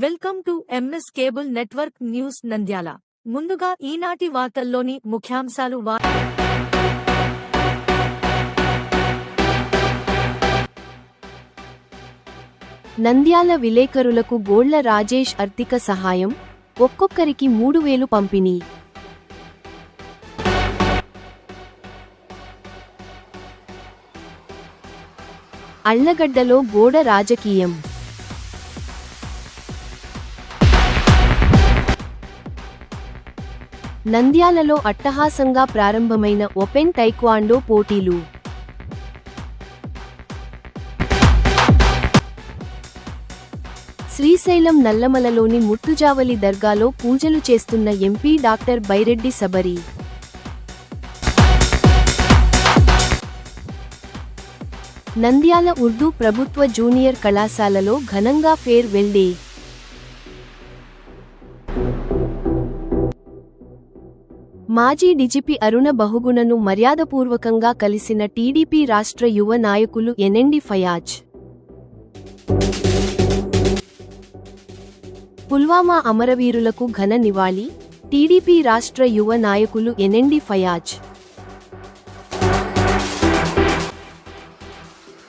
Welcome to MS cable network news Nandyal. ముందుగా ఈనాటి వార్తల్లోని ముఖ్యాంశాలు. నంద్యాల విలేకరులకు గోళ్ల రాజేష్ ఆర్థిక సహాయం, ఒక్కొక్కరికి 3000 పంపిణీ. అళ్లగడ్డలో గోడ రాజకీయం. నంద్యాలలో అట్టహాసంగా ప్రారంభమైన ఓపెన్ టైక్వాండో పోటీలు. శ్రీశైలం నల్లమలలోని ముట్టుజావలి దర్గాలో పూజలు చేస్తున్న ఎంపీ డాక్టర్ బైరెడ్డి సబరి. నంద్యాల ఉర్దూ ప్రభుత్వ జూనియర్ కళాశాలలో ఘనంగా ఫేర్ వెల్ డే. మాజీ డీజీపీ అరుణ బహుగుణను మర్యాదపూర్వకంగా కలిసిన టీడీపీ రాష్ట్ర యువ నాయకులు ఎన్ఎండి ఫయాజ్. పుల్వామా అమరవీరులకు ఘన నివాళి, టీడీపీ రాష్ట్ర యువ నాయకులు ఎన్ఎండి ఫయాజ్.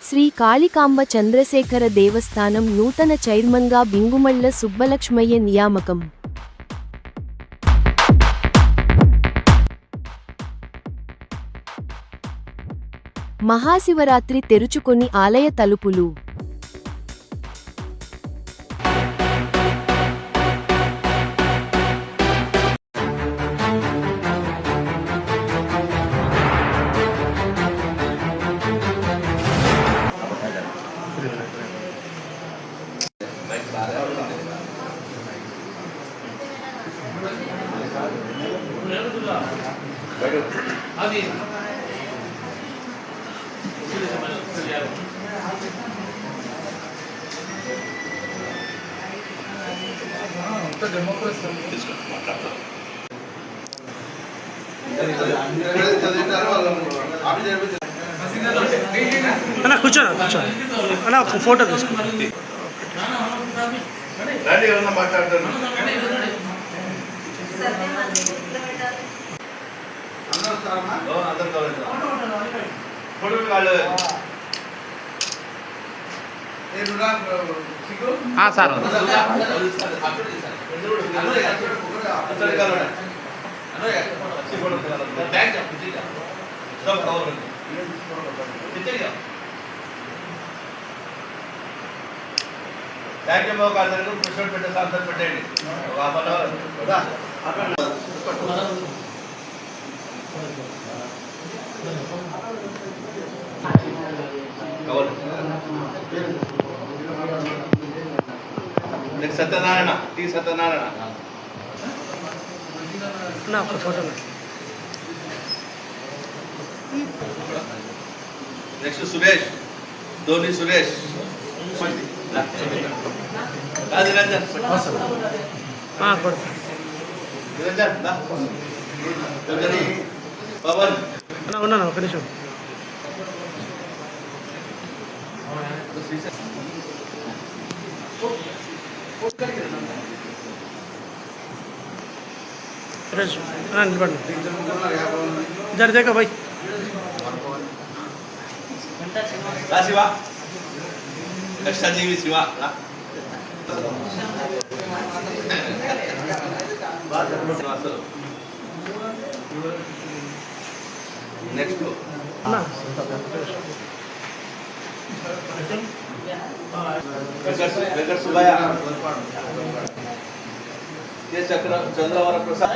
శ్రీ కాళికాంబ చంద్రశేఖర దేవస్థానం నూతన చైర్మన్గా బింగుమళ్ల సుబ్బలక్ష్మయ్య నియామకం. మహాశివరాత్రి తెరుచుకొని ఆలయ తలుపులు. కూర్చోనా అలా ఒక ఫోటో తీసుకుంటాను. సార్ పెట్టండి. సత్యనారాయణ టీ సత్యనారాయణ ఒక ఫోటో. నెక్స్ట్ సురేష్, ధోని సురేష్, నిరంజన్ పవన్ ఉన్నాను ఒక నిమిషం. इधर देखो भाई. शिवा कष्टजीवी शिवा नेक्स्ट वेंकट सुबैया, चंद्रवर प्रसाद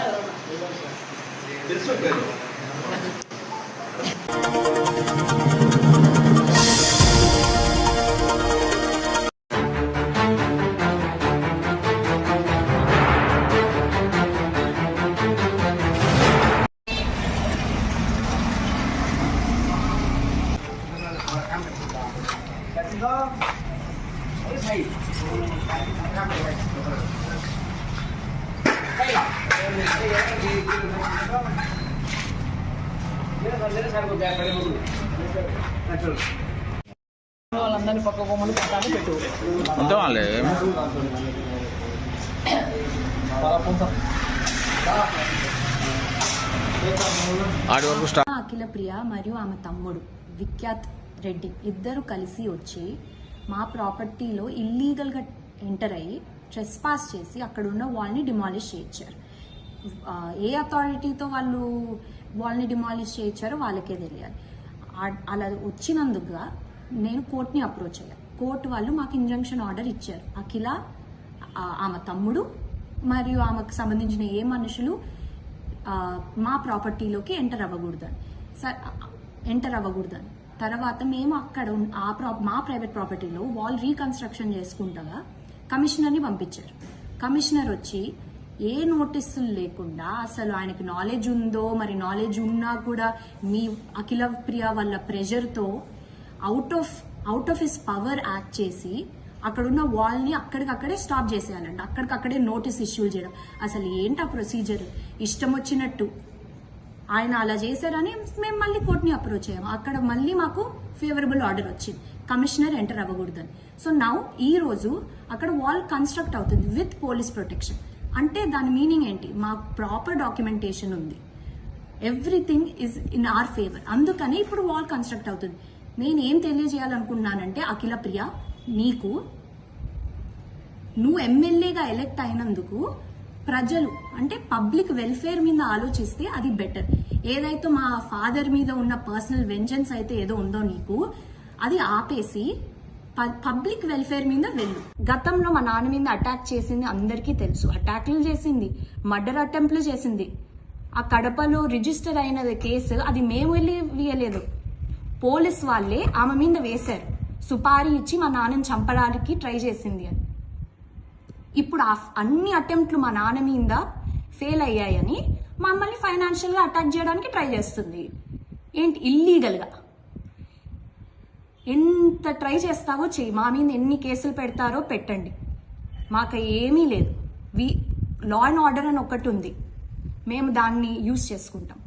వాళ్ళందరినీ పక్క కొమ్మలు పక్కన పెట్టు. అఖిల ప్రియ మరియు ఆమె తమ్ముడు విఖ్యాత్ రెడ్డి ఇద్దరు కలిసి వచ్చి మా ప్రాపర్టీలో ఇల్లీగల్గా ఎంటర్ అయ్యి ట్రెస్పాస్ చేసి అక్కడ ఉన్న వాల్ని డిమాలిష్ చేయించారు. ఏ అథారిటీతో వాళ్ళు వాల్ని డిమాలిష్ చేయించారో వాళ్ళకే తెలియాలి. అలా వచ్చినందుకుగా నేను కోర్టుని అప్రోచ్ అయ్యాను. కోర్టు వాళ్ళు మాకు ఇంజంక్షన్ ఆర్డర్ ఇచ్చారు. అఖిల, ఆమె తమ్ముడు మరియు ఆమెకు సంబంధించిన ఏ మనుషులు మా ప్రాపర్టీలోకి ఎంటర్ అవ్వకూడదని. తర్వాత మేము అక్కడ మా ప్రైవేట్ ప్రాపర్టీలో వాల్ రీకన్స్ట్రక్షన్ చేసుకుంటగా కమిషనర్ని పంపించారు. కమిషనర్ వచ్చి ఏ నోటీసులు లేకుండా అసలు ఆయనకి నాలెడ్జ్ ఉందో మరి నాలెడ్జ్ ఉన్నా కూడా మీ అఖిల ప్రియ వాళ్ళ ప్రెషర్తో out of his power act చేసి అక్కడున్న వాల్ని అక్కడికక్కడే స్టాప్ చేసేయాలండి. అక్కడికక్కడే నోటీస్ ఇష్యూ చేయడం. అసలు ఏంటి ఆ ప్రొసీజర్? ఇష్టం వచ్చినట్టు ఆయన అలా చేశారని మేము మళ్ళీ కోర్టుని అప్రోచ్ అయ్యాము. అక్కడ మళ్ళీ మాకు ఫేవరబుల్ ఆర్డర్ వచ్చింది, కమిషనర్ ఎంటర్ అవ్వకూడదని. సో నౌ ఈ రోజు అక్కడ వాల్ కన్స్ట్రక్ట్ అవుతుంది విత్ పోలీస్ ప్రొటెక్షన్. అంటే దాని మీనింగ్ ఏంటి? మాకు ప్రాపర్ డాక్యుమెంటేషన్ ఉంది, everything is in are favour. అందుకని ఇప్పుడు వాల్ కన్స్ట్రక్ట్ అవుతుంది. నేనేం తెలియజేయాలనుకుంటున్నానంటే అఖిల ప్రియ, నువ్వు ఎమ్మెల్యేగా ఎలెక్ట్ అయినందుకు ప్రజలు అంటే పబ్లిక్ వెల్ఫేర్ మీద ఆలోచిస్తే అది బెటర్. ఏదైతే మా ఫాదర్ మీద ఉన్న పర్సనల్ వెంజెన్స్ అయితే ఏదో ఉందో నీకు, అది ఆపేసి పబ్లిక్ వెల్ఫేర్ మీద వెళ్ళు. గతంలో మా నాన్న మీద అటాక్ చేసింది అందరికీ తెలుసు. అటాక్లు చేసింది, మర్డర్ అటెంప్ట్లు చేసింది. ఆ కడపలో రిజిస్టర్ అయిన కేసు అది మేము వెళ్ళి వేయలేదు, పోలీస్ వాళ్ళే ఆమె మీద వేశారు. సుపారీ ఇచ్చి మా నాన్నని చంపడానికి ట్రై చేసింది అని. ఇప్పుడు అన్ని అటెంప్ట్లు మా నాన్న మీద ఫెయిల్ అయ్యాయని మమ్మల్ని ఫైనాన్షియల్గా అటాక్ చేయడానికి ట్రై చేస్తుంది. ఏంటి? ఇల్లీగల్గా. ఎంత ట్రై చేస్తావో చెయ్యి, మా మీద ఎన్ని కేసులు పెడతారో పెట్టండి, మాకు ఏమీ లేదు. లా అండ్ ఆర్డర్ అని ఒకటి ఉంది, మేము దాన్ని యూజ్ చేసుకుంటాం.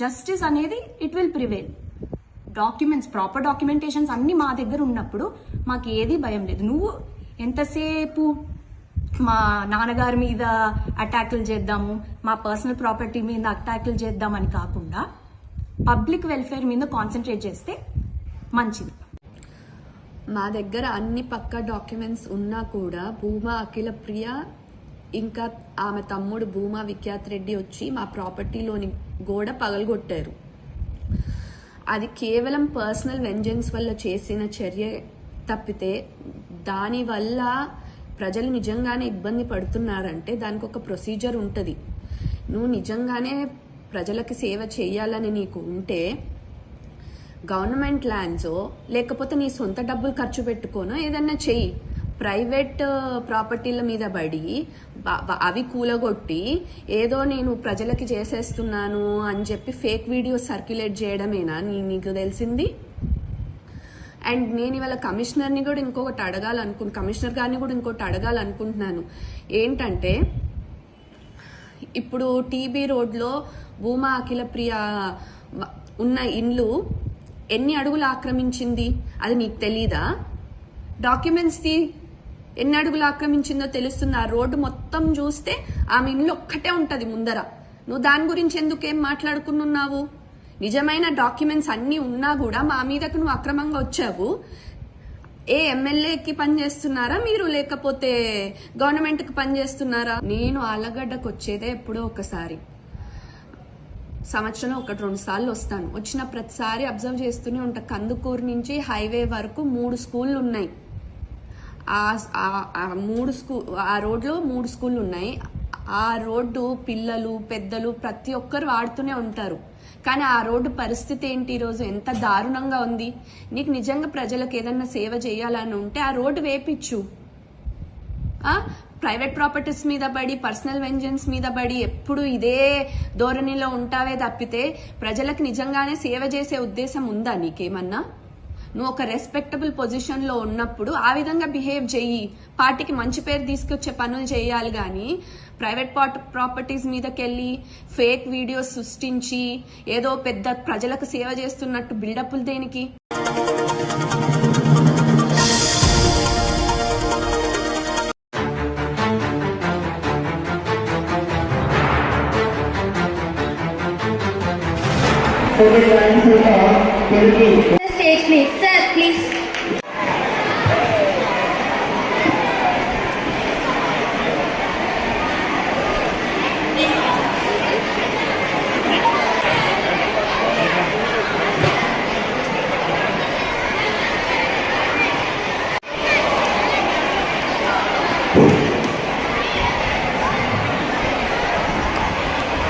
జస్టిస్ అనేది it will prevail. Documents, proper documentations అన్ని మా దగ్గర ఉన్నప్పుడు మాకు ఏది భయం లేదు. నువ్వు ఎంతసేపు మా నాన్నగారి మీద అటాకులు చేద్దాము, మా పర్సనల్ ప్రాపర్టీ మీద అటాకులు చేద్దామని కాకుండా పబ్లిక్ వెల్ఫేర్ మీద కాన్సన్ట్రేట్ చేస్తే మంచిది. మా దగ్గర అన్ని పక్కా డాక్యుమెంట్స్ ఉన్నా కూడా భూమా అఖిల ప్రియ ఇంకా ఆమె తమ్ముడు భూమా విఖ్యాత్ రెడ్డి వచ్చి మా ప్రాపర్టీలోని గోడ పగలగొట్టారు. అది కేవలం పర్సనల్ వెంజెన్స్ వల్ల చేసిన చర్య తప్పితే దానివల్ల ప్రజలు నిజంగానే ఇబ్బంది పడుతున్నారంటే దానికి ఒక ప్రొసీజర్ ఉంటుంది. నువ్వు నిజంగానే ప్రజలకి సేవ చేయాలని నీకు ఉంటే గవర్నమెంట్ ల్యాండ్సో లేకపోతే నీ సొంత డబ్బులు ఖర్చు పెట్టుకోనో ఏదన్నా చెయ్యి. ప్రైవేట్ ప్రాపర్టీల మీద పడి అవి కూలగొట్టి ఏదో నేను ప్రజలకి చేసేస్తున్నాను అని చెప్పి ఫేక్ వీడియోస్ సర్క్యులేట్ చేయడమేనా నీకు తెలిసింది? అండ్ నేను ఇవాళ కమిషనర్ గారిని కూడా ఇంకోటి అడగాలనుకుంటున్నాను. ఏంటంటే ఇప్పుడు టీబీ రోడ్లో భూమా అఖిల ప్రియ ఉన్న ఇండ్లు ఎన్ని అడుగులు ఆక్రమించింది అది నీకు తెలీదా? డాక్యుమెంట్స్ ఎన్ని అడుగులు ఆక్రమించిందో తెలుస్తుంది. ఆ రోడ్డు మొత్తం చూస్తే ఆమె ఇండ్లు ఒక్కటే ఉంటది ముందర. నువ్వు దాని గురించి ఎందుకేం మాట్లాడుకున్నావు? నిజమైన డాక్యుమెంట్స్ అన్ని ఉన్నా కూడా మా మీదకు నువ్వు అక్రమంగా వచ్చావు. ఏ ఎమ్మెల్యేకి పనిచేస్తున్నారా మీరు, లేకపోతే గవర్నమెంట్కి పనిచేస్తున్నారా? నేను ఆలగడ్డకు వచ్చేదే ఎప్పుడో ఒకసారి, సంవత్సరంలో 1-2 సార్లు వస్తాను. వచ్చిన ప్రతిసారి అబ్జర్వ్ చేస్తూనే ఉంటా. కందుకూరు నుంచి హైవే వరకు 3 స్కూళ్ళు ఉన్నాయి. ఆ రోడ్లో 3 స్కూళ్ళు ఉన్నాయి. ఆ రోడ్డు పిల్లలు పెద్దలు ప్రతి ఒక్కరు వాడుతూనే ఉంటారు. కానీ ఆ రోడ్డు పరిస్థితి ఏంటి ఈరోజు? ఎంత దారుణంగా ఉంది. నీకు నిజంగా ప్రజలకు ఏదన్నా సేవ చేయాలని ఉంటే ఆ రోడ్డు వేపించు. ప్రైవేట్ ప్రాపర్టీస్ మీద పడి పర్సనల్ వెంజెన్స్ మీద పడి ఎప్పుడు ఇదే ధోరణిలో ఉంటావే తప్పితే ప్రజలకు నిజంగానే సేవ చేసే ఉద్దేశం ఉందా నీకేమన్నా? నువ్వు ఒక రెస్పెక్టబుల్ పొజిషన్లో ఉన్నప్పుడు ఆ విధంగా బిహేవ్ చెయ్యి. పార్టీకి మంచి పేరు తీసుకొచ్చే పనులు చేయాలి కానీ ప్రైవేట్ ప్రాపర్టీస్ మీదకెళ్ళి ఫేక్ వీడియోస్ సృష్టించి ఏదో పెద్ద ప్రజలకు సేవ చేస్తున్నట్టు బిల్డప్లు దేనికి? Stage please. Sir, please.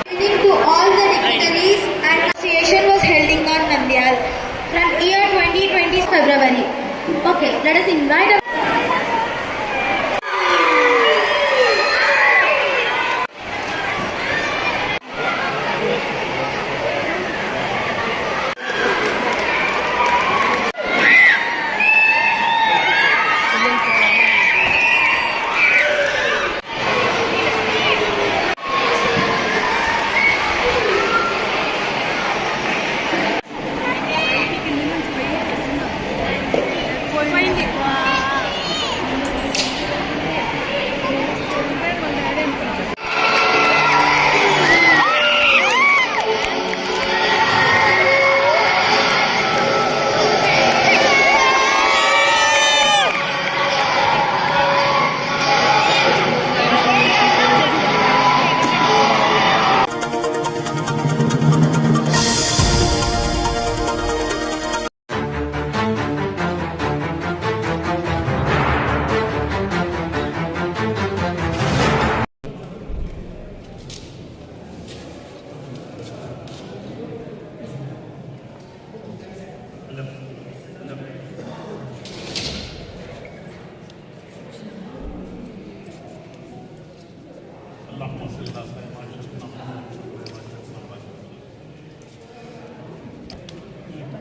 Evening to all the dignitaries and association was held in Nandyal from year 2020 February. Okay, let us invite our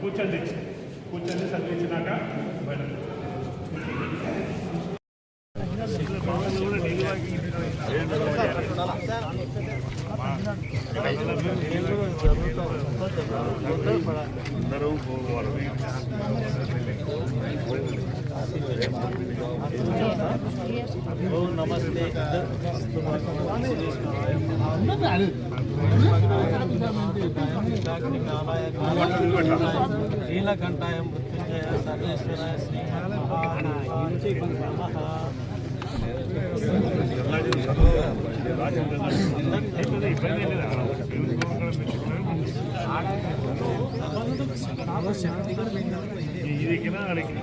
కూర్చోండి కూర్చొని చదివించినాక బయట అందరూ పోవాలి నమస్తే నీలకంఠాయ మృత్యుంజయ సర్వేశ్వరాయ శ్రీ ಇದಕ್ಕಿನ ಅಡಗಿ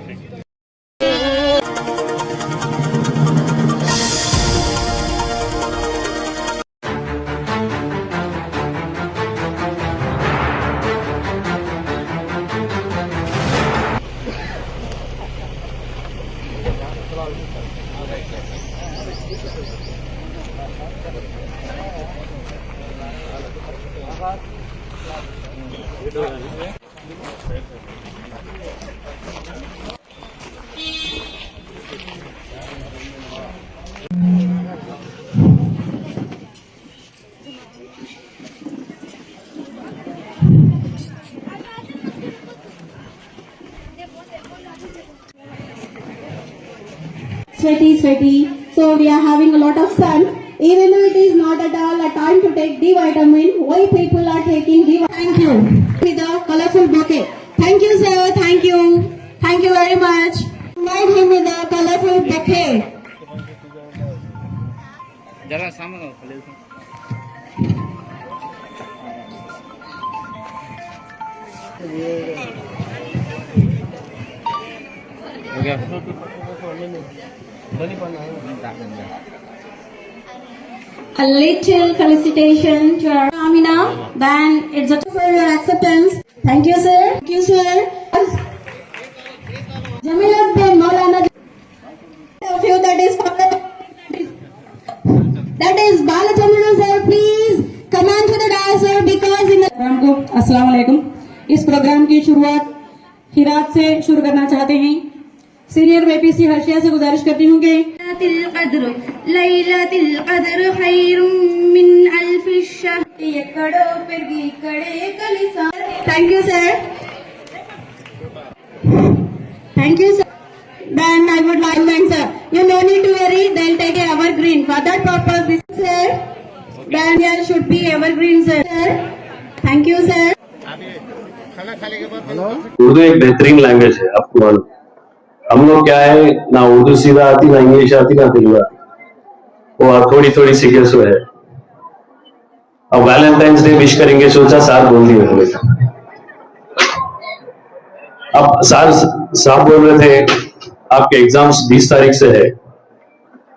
sweaty. So we are having a lot of sun. Even though it is not at all a time to take D vitamin, why people are taking D vitamin? Thank you. With a colorful bouquet. Thank you, sir. Thank you. Thank you very much. Invite him with a colorful bouquet. जरा सामने हो गया A little felicitation to our Amina. Then it's a for your acceptance. Thank you, sir. Thank you, sir. Jamiluddin Maulana. Of you that is Balachandra sir. Please come on to the dais, sir, because in the programme को अस्सलाम वालेकुम। इस programme की शुरुआत हिरात से शुरू करना चाहते हैं। सीनियर वेपीसी हर्षिया से गुजारिश करती हूँ कि लैलतिल क़द्र खैरुम मिन अल्फि शहर ఎక్కడో పెరిగి ఇక్కడే కలిసా. Thank you, sir. Thank you, sir. Then I would like to thank sir. You no need to worry. They'll take a evergreen. For that purpose, this sir. Then there should be evergreen, sir. Thank you, sir. Urdu एक बेहतरीन language है, आपको मालूम। हम लोग क्या है ना उर्दू सीधा आती, ना इंग्लिश आती, ना तेलुगु आती, वो थोड़ी थोड़ी सीखे सो है। अब वैलेंटाइंस डे विश करेंगे सोचा, सार बोल दिए बोले। अब साहब बोल रहे थे आपके एग्जाम्स 20 तारीख से है,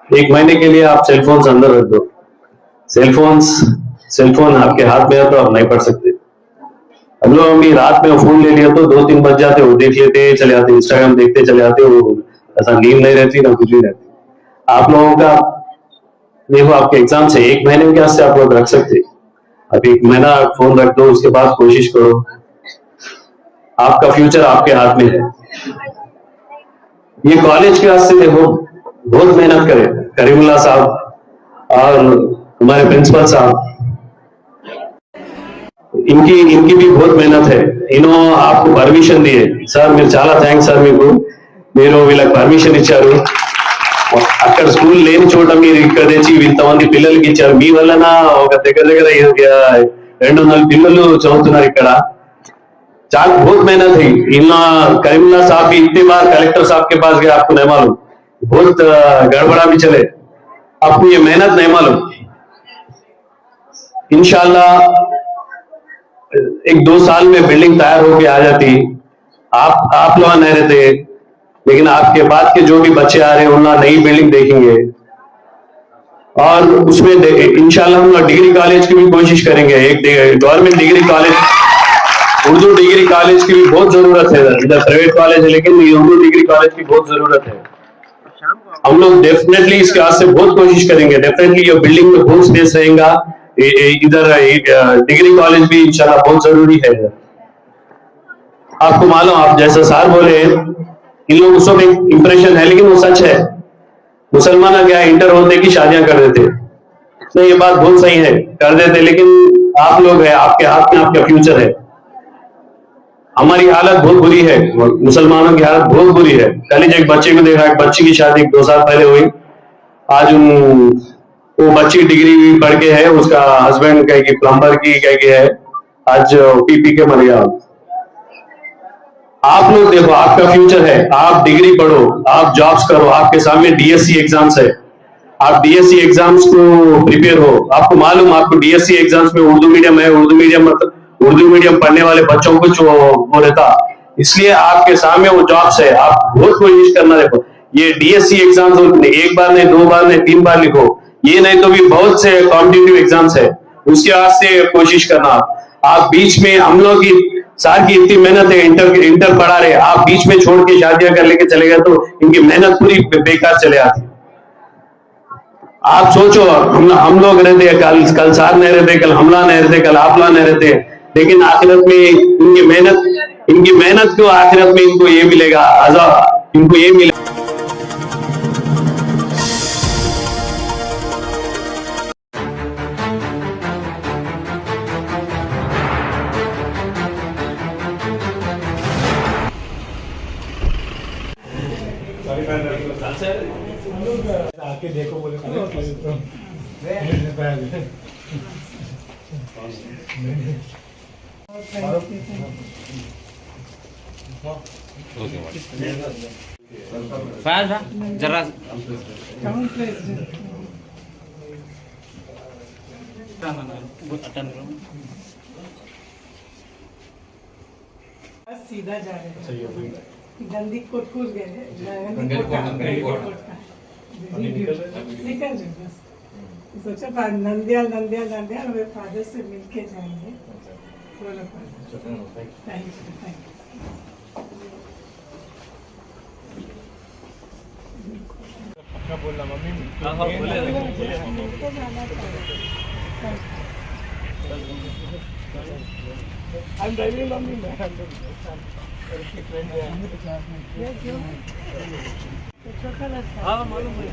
1 महीने के लिए आप सेलफोन्स अंदर रख दो। सेलफोन आपके हाथ में है तो आप नहीं पढ़ सकते। हम लोग अभी रात में फोन ले लिया तो 2-3 बज जाते, वो देख लेते चले जाते, इंस्टाग्राम देखते चले जाते, वो ऐसा नींद नहीं रहती ना कुछ भी रहती। आप लोगों का देखो आपके एग्जाम से 1 महीने के वास्ते आप लोग रख सकते। अभी 1 महीना फोन रख दो, उसके बाद कोशिश करो, आपका फ्यूचर आपके हाथ में है। ये कॉलेज के वास्ते देखो बहुत मेहनत करे करीमुल्लाह साहब और हमारे प्रिंसिपल साहब, इनकी भी बहुत मेहनत है। इन्होंने आपको परमिशन दिए సార్, మీరు చాలా థ్యాంక్స్ సార్, మీరు వీళ్ళకి పర్మిషన్ ఇచ్చారు। అక్కడ స్కూల్ లేని చోట మీరు ఇక్కడ తెచ్చి ఇంతమంది పిల్లలకి ఇచ్చారు, మీ వలన ఒక దగ్గర 200 పిల్లలు చదువుతున్నారు ఇక్కడ। చాలా बहुत मेहनत है। इन करीमुल्लाह साहब भी इतने बार कलेक्टर साहब के पास गए, आपको नहीं मालूम, बहुत गड़बड़ा भी चले, आपको ये मेहनत नहीं मालूम। इंशाल्लाह 1-2 साल में बिल्डिंग तैयार होके आ जाती। आप लोग नहीं रहते, लेकिन आपके बाद के जो भी बच्चे आ रहे हैं उनका नई बिल्डिंग देखेंगे, और उसमें इंशाल्लाह हम डिग्री कॉलेज की भी कोशिश करेंगे। एक government degree college, Urdu degree college की भी बहुत जरूरत है। इधर प्राइवेट कॉलेज है, लेकिन उर्दू डिग्री कॉलेज की बहुत जरूरत है। हम लोग डेफिनेटली इसके वास्ते बहुत कोशिश करेंगे। डेफिनेटली ये बिल्डिंग में बहुत स्पेस रहेगा। इधर डिग्री कॉलेज भी इंशाल्लाह बहुत जरूरी है। आपको मालूम, आप जैसा सार बोले, इन लोगों को एक इंप्रेशन है, लेकिन वो सच है। मुसलमान क्या इंटर होते की शादियां कर देते, तो ये बात बहुत सही है, कर देते, लेकिन आप लोग है, आपके हाथ में आपका फ्यूचर है। हमारी हालत बहुत बुरी है, मुसलमानों की हालत बहुत बुरी है। कल ही एक बच्चे को देखा, एक बच्ची की शादी 2 साल पहले हुई, आज वो बच्ची डिग्री पढ़ के है, उसका हस्बैंड कह के प्लम्बर की कह के है, आज पी के मर गया। आप लोग देखो, आपका फ्यूचर है, आप डिग्री पढ़ो, आप जॉब्स करो, आपके सामने डीएससी एग्जाम्स है, आप डीएससी एग्जाम्स को प्रिपेयर हो। आपको मालूम, आपको डीएससी एग्जाम्स में उर्दू मीडियम है, उर्दू मीडियम पढ़ने वाले बच्चों को जो वो रहता, इसलिए आपके सामने वो जॉब्स है। आप बहुत कोशिश करना। देखो ये डीएससी एग्जाम्स एक बार नहीं, 2 बार नहीं, 3 बार लिखो, ये नहीं तो भी बहुत से कॉम्पिटिटिव एग्जाम्स है, उसके वास्ते कोशिश करना। आप बीच में, हम लोग की सार की इतनी मेहनत है, इंटर पढ़ा रहे, आप बीच में छोड़ के शादियां कर लेके चले गए तो इनकी मेहनत पूरी बेकार चले आती। आप सोचो, हम लोग रहते, कल सार नहीं रहते, कल हमला नहीं रहते, कल आपला नहीं रहते, लेकिन आखिरत में इनकी मेहनत को आखिरत में इनको ये मिलेगा, अज़ाब इनको ये मिलेगा। आके देखो बोले जरा सीधा जा रहे हैं, गंदी कोट खुल गए, निकल जाए बस। सोचा नंदियाल मेरे फादर से मिलके जाएंगे। Thank you. पक्का बोलना मम्मी, I'm driving mummy, हाँ मालूम है।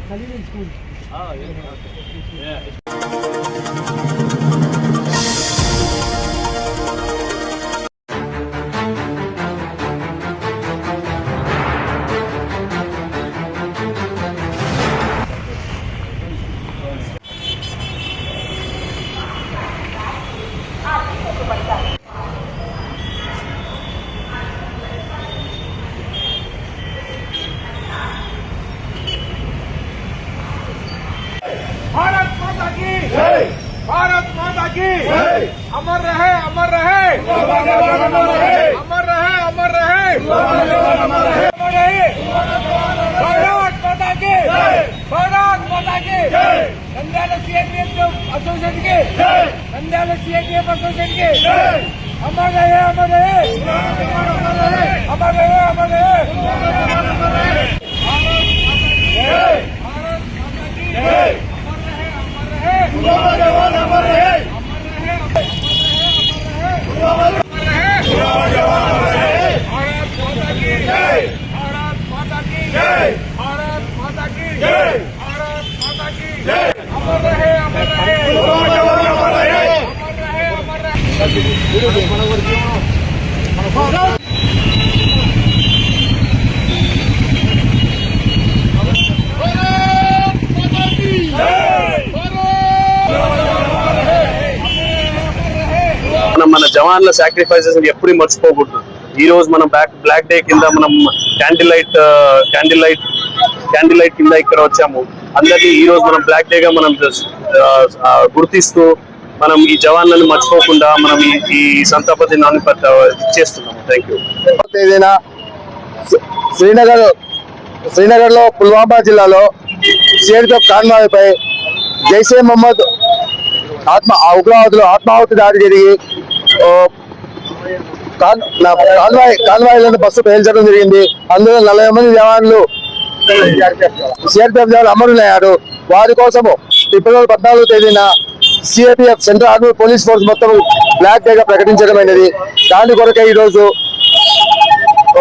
खाली नहीं स्कूल। हाँ की अमर रहे अमर रहे अमर रहे अमर रहे भारत माता की भारत माता की नंद्याल सीएपीएफ एसोसिएशन के नंद्याल सीएपीएफ एसोसिएशन के अमर रहे अमर रहे अमर रहे अमर रहे మన జవాన్ల సాక్రిఫైసెస్ ఎప్పుడు మర్చిపోకూడదు. ఈ రోజు మనం బ్లాక్ డే కింద మనం క్యాండిల్ లైట్ కింద ఇక్కడ వచ్చాము. అందరినీ ఈ రోజు మనం బ్లాక్ డే గా మనం గుర్తిస్తూ మనం ఈ జవాన్లను మర్చిపోకుండా మనం ఈ సంతాప దినాన్ని ఇచ్చేస్తున్నాము. Thank you. తేదీన శ్రీనగర్ లో పుల్వామా జిల్లాలో సిఆర్పిఎఫ్ కాన్వాయ్ పై జైషే మహమ్మద్ ఉగ్రవాదులు ఆత్మాహుతి దాడి జరిగి కాన్వాయ్లను బస్సు బయలుదేరడం జరిగింది. అందులో 40 మంది జవాన్లు సిఆర్పిఎఫ్ జవాన్లు అమరులయ్యారు. వారి కోసము ఫిబ్రవరి 14వ తేదీన CRPF central army police force మొత్తం బ్లాక్ డే గా ప్రకటించడమైనది. దాని కొరకే ఈ రోజు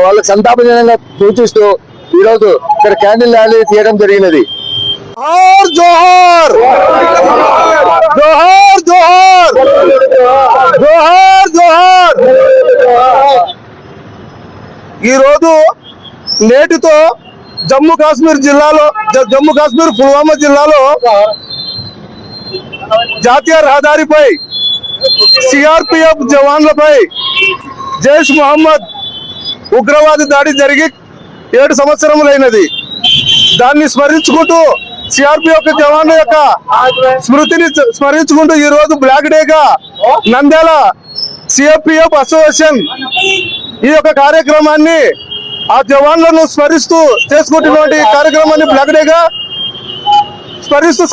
వాళ్ళకి సంతాపజనకంగా సూచిస్తూ ఈ రోజు ఇక్కడ క్యాండిల్ ర్యాలీ తీయడం జరిగినది. జోహార్ జోహార్ జోహార్ జోహార్ జోహార్. ఈ రోజు నేటితో జమ్మూ కాశ్మీర్ పుల్వామా జిల్లాలో జాతీయ రహదారిపై సిఆర్పిఎఫ్ జవాన్లపై జైష్ మహమ్మద్ ఉగ్రవాది దాడి జరిగి 7 సంవత్సరములైనది. దాన్ని స్మరించుకుంటూ సిఆర్పిఎఫ్ జవాన్ల యొక్క స్మృతిని స్మరించుకుంటూ ఈ రోజు బ్లాక్ డే గా నంద్యాల సిఆర్పిఎఫ్ అసోసియేషన్ ఈ యొక్క కార్యక్రమాన్ని ఆ జవాన్లను స్మరిస్తూ చేసుకుంటున్నటువంటి కార్యక్రమాన్ని బ్లాక్ డే గా స్మరిస్తూ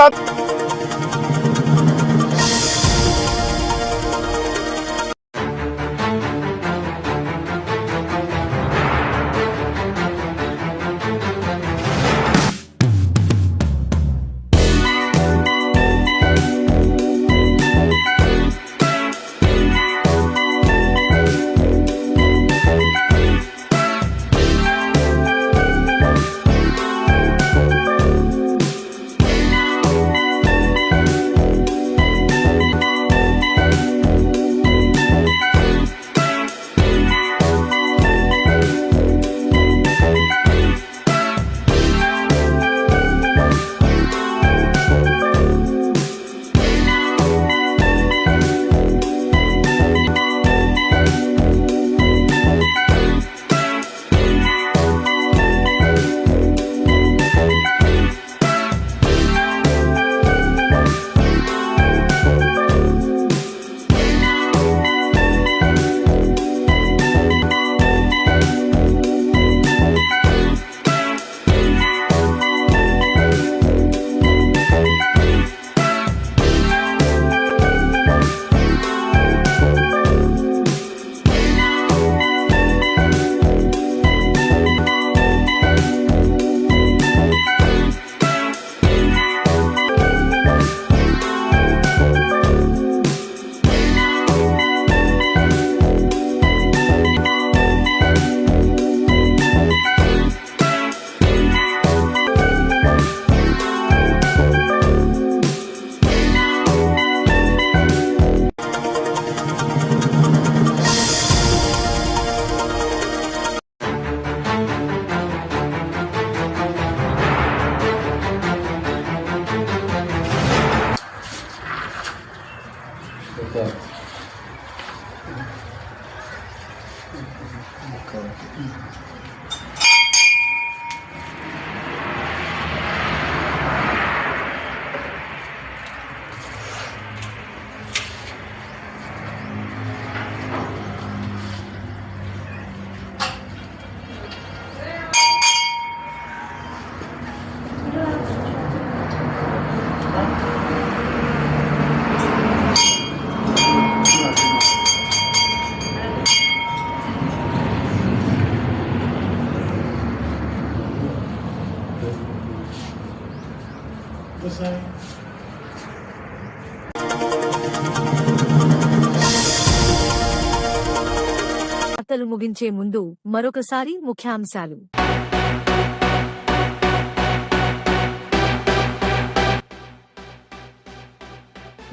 వార్తలు ముగించే ముందు మరొకసారి ముఖ్యాంశాలు.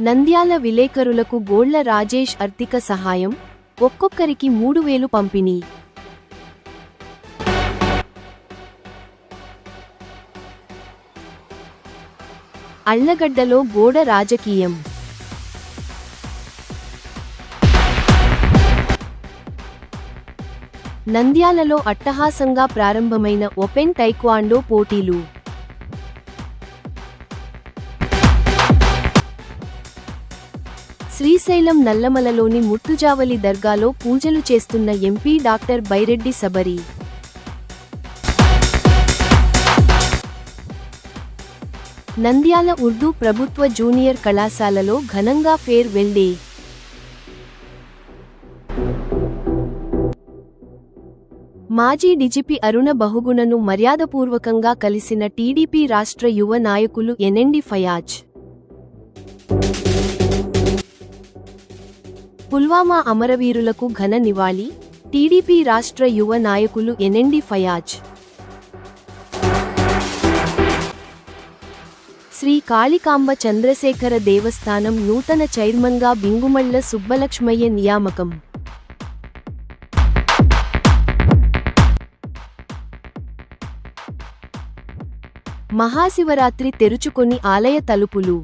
నంద్యాల విలేకరులకు గోళ్ల రాజేష్ ఆర్థిక సహాయం, ఒక్కొక్కరికి 3,000 పంపిణీ. అళ్లగడ్డలో గోడ రాజకీయం. నంద్యాలలో అట్టహాసంగా ప్రారంభమైన ఓపెన్ టైక్వాండో పోటీలు. శ్రీశైలం నల్లమలలోని ముట్టుజావలి దర్గాలో పూజలు చేస్తున్న ఎంపీ డాక్టర్ బైరెడ్డి సబరి. నంద్యాల ఉర్దూ ప్రభుత్వ జూనియర్ కళాశాలలో ఘనంగా ఫేర్ వెల్ డే. మాజీ డీజీపీ అరుణ బహుగుణను మర్యాదపూర్వకంగా కలిసిన టీడీపీ రాష్ట్ర యువ నాయకులు ఎన్ఎండి ఫయాజ్. పుల్వామా అమరవీరులకు ఘన నివాళి, టీడీపీ రాష్ట్ర యువ నాయకులు ఎన్ఎండి ఫయాజ్. శ్రీ కాళికాంబ చంద్రశేఖర దేవస్థానం నూతన చైర్మన్గా బింగుమళ్ల సుబ్బలక్ష్మయ్య నియామకం. మహాశివరాత్రి తెరుచుకొని ఆలయ తలుపులు.